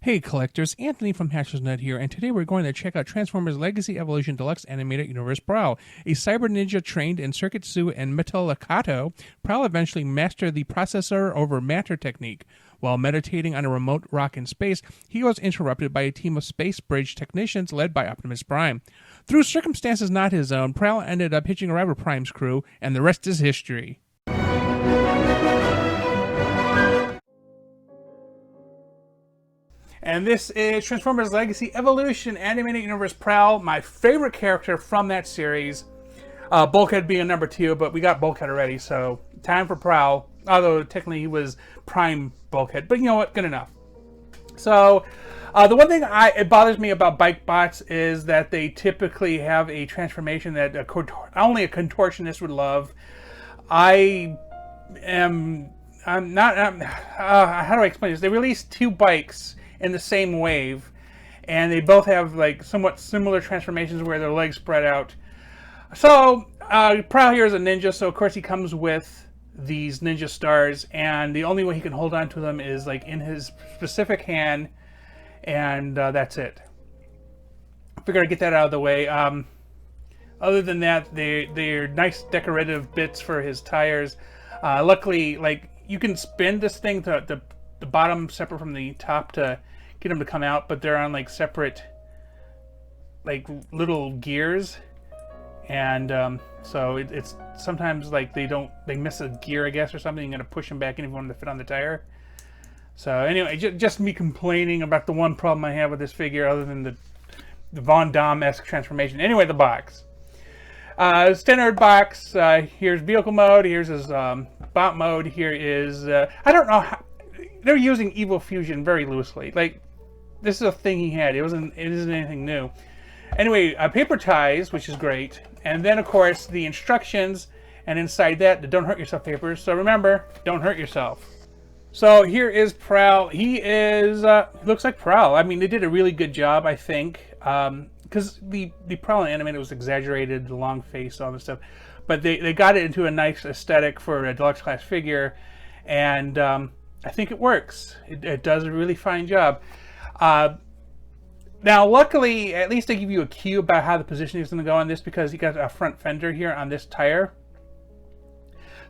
Hey collectors, Anthony from HatchersNet here, and today we're going to check out Transformers Legacy Evolution Deluxe Animated Universe Prowl. A cyber ninja trained in Circuit-Su and Metallikato, Prowl eventually mastered the processor over matter technique. While meditating on a remote rock in space, he was interrupted by a team of space bridge technicians led by Optimus Prime. Through circumstances not his own, Prowl ended up hitching a ride with Prime's crew, and the rest is history. And this is Transformers Legacy Evolution Animated Universe Prowl, my favorite character from that series. Bulkhead being number 2, but we got Bulkhead already, so time for Prowl. Although technically he was Prime Bulkhead, but you know what? Good enough. So the one thing it bothers me about bike bots is that they typically have a transformation that only a contortionist would love. I'm not. How do I explain this? They released 2 bikes in the same wave, and they both have like somewhat similar transformations where their legs spread out. So Prowl here is a ninja, so of course he comes with these ninja stars, and the only way he can hold on to them is like in his specific hand, and that's it. I figured I'd get that out of the way. Other than that, they're nice decorative bits for his tires. Luckily, like, you can spin this thing to the bottom separate from the top to get them to come out, but they're on like separate like little gears, and so it's sometimes like they miss a gear, I guess, or something. You gotta push them back in if you want them to fit on the tire. So anyway, just me complaining about the one problem I have with this figure, other than the Von Damme-esque transformation. Anyway, the box. Standard box. Here's vehicle mode. Here's his bot mode. Here is I don't know how they're using Evo Fusion very loosely. Like, this is a thing he had. It isn't anything new. Anyway, paper ties, which is great, and then of course the instructions, and inside that the "Don't Hurt Yourself" papers. So remember, don't hurt yourself. So here is Prowl. He is looks like Prowl. I mean, they did a really good job, I think, because the Prowl animated was exaggerated, the long face, all this stuff, but they got it into a nice aesthetic for a deluxe class figure, and I think it works. It does a really fine job. Now, luckily, at least they give you a cue about how the positioning is going to go on this, because you got a front fender here on this tire.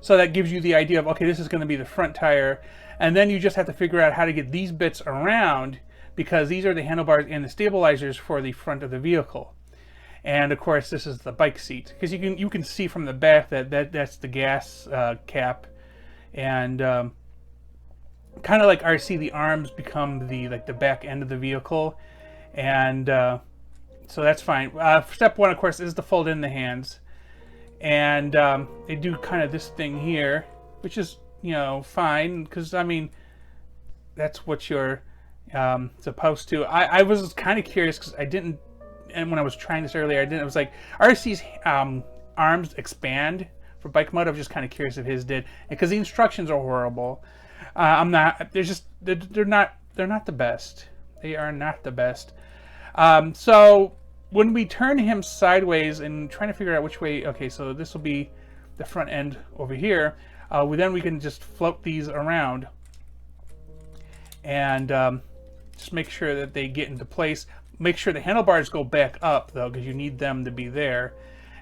So that gives you the idea of, okay, this is going to be the front tire. And then you just have to figure out how to get these bits around, because these are the handlebars and the stabilizers for the front of the vehicle. And of course, this is the bike seat, because you can see from the back that's the gas cap, and kind of like RC, the arms become the back end of the vehicle, and so that's fine. Step 1, of course, is to fold in the hands, and they do kind of this thing here, which is, you know, fine, because I mean that's what you're supposed to. I was kind of curious, because I didn't, and when I was trying this earlier, I was like, RC's arms expand for bike mode. I was just kind of curious if his did, because the instructions are horrible. I'm not. They're not the best. They are not the best. So when we turn him sideways and trying to figure out which way, okay, so this will be the front end over here. Then we can just float these around, and just make sure that they get into place. Make sure the handlebars go back up, though, because you need them to be there,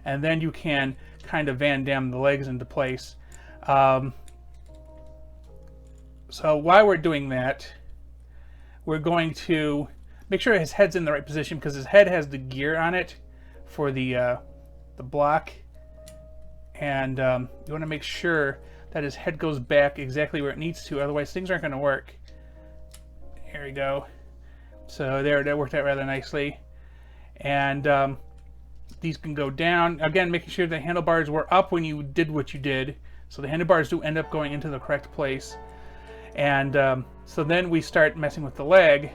and then you can kind of Van Damme the legs into place. So while we're doing that, we're going to make sure his head's in the right position, because his head has the gear on it for the block, and you want to make sure that his head goes back exactly where it needs to, otherwise things aren't going to work. Here we go. So there, that worked out rather nicely. And these can go down. Again, making sure the handlebars were up when you did what you did, so the handlebars do end up going into the correct place. And so then we start messing with the leg.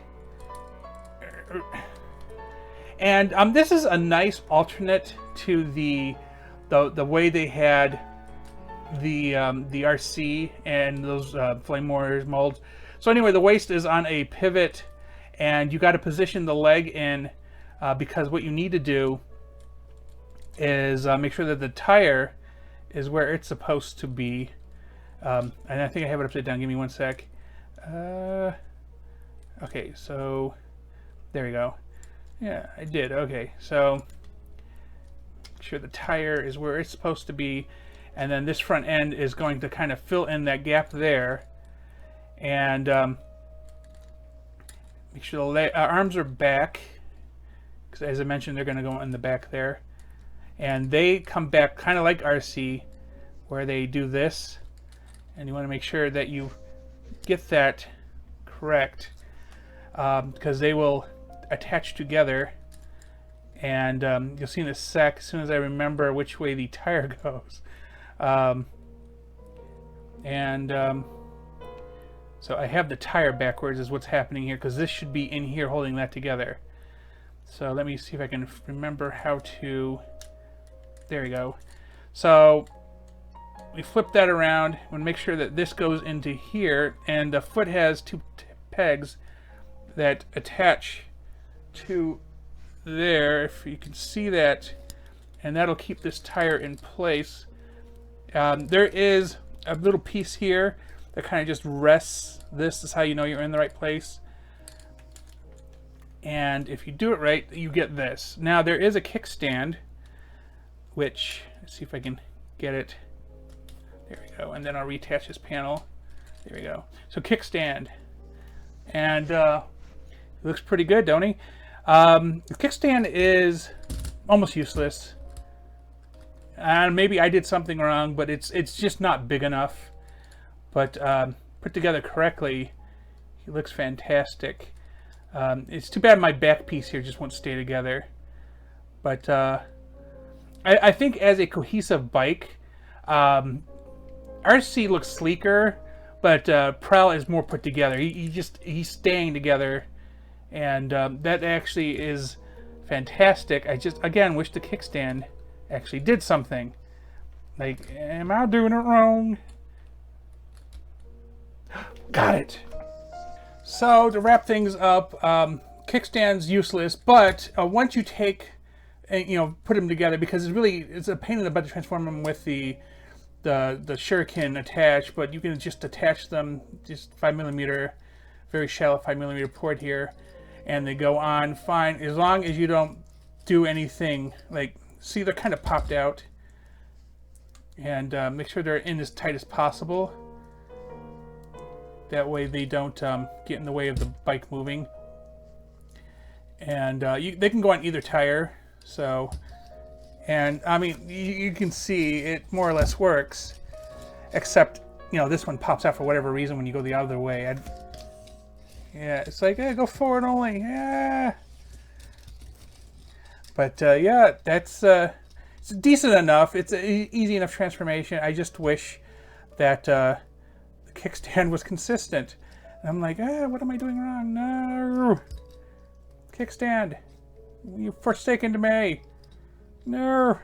And this is a nice alternate to the way they had the RC and those Flame Warriors molds. So anyway, the waist is on a pivot, and you got to position the leg in, because what you need to do is make sure that the tire is where it's supposed to be. And I think I have it upside down. Give me one sec. Okay, so there we go. Yeah, I did. Okay, so make sure the tire is where it's supposed to be, and then this front end is going to kind of fill in that gap there, and make sure the arms are back, because as I mentioned, they're going to go in the back there, and they come back kind of like RC, where they do this, and you want to make sure that you get that correct, because they will attach together, and you'll see in a sec as soon as I remember which way the tire goes. So I have the tire backwards is what's happening here, because this should be in here holding that together. So let me see if I can remember how to... There we go. So we flip that around and make sure that this goes into here, and the foot has two pegs that attach to there, if you can see that, and that'll keep this tire in place. There is a little piece here that kind of just rests. This is how you know you're in the right place, and if you do it right, you get this. Now there is a kickstand, which, let's see if I can get it. There we go, and then I'll reattach this panel. There we go. So kickstand, and it looks pretty good, don't he? The kickstand is almost useless, and maybe I did something wrong, but it's just not big enough. But put together correctly, he looks fantastic. It's too bad my back piece here just won't stay together. But I think as a cohesive bike, RC looks sleeker, but Prowl is more put together. He's staying together, and that actually is fantastic. I just, again, wish the kickstand actually did something. Like, am I doing it wrong? Got it. So to wrap things up, kickstand's useless, but once you take and put them together, because it's a pain in the butt to transform them with the shuriken attached, but you can just attach them, just 5mm, very shallow 5mm port here, and they go on fine as long as you don't do anything. Like, see, they're kind of popped out, and make sure they're in as tight as possible. That way they don't get in the way of the bike moving. And they can go on either tire. So, and I mean, you can see it more or less works, except this one pops out for whatever reason when you go the other way. Yeah, it's like, go forward only. Yeah. But yeah, that's it's decent enough. It's an easy enough transformation. I just wish that the kickstand was consistent. And I'm like, what am I doing wrong? No, kickstand, you've forsaken to me. No,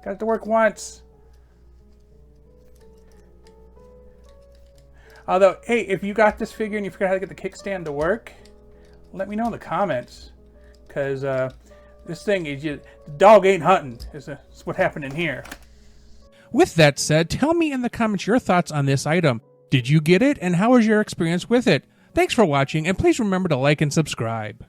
got it to work once. Although, hey, if you got this figure and you forgot how to get the kickstand to work, let me know in the comments, because this thing is just, the dog ain't hunting. Is what happened in here. With that said, tell me in the comments your thoughts on this item. Did you get it, and how was your experience with it? Thanks for watching, and please remember to like and subscribe.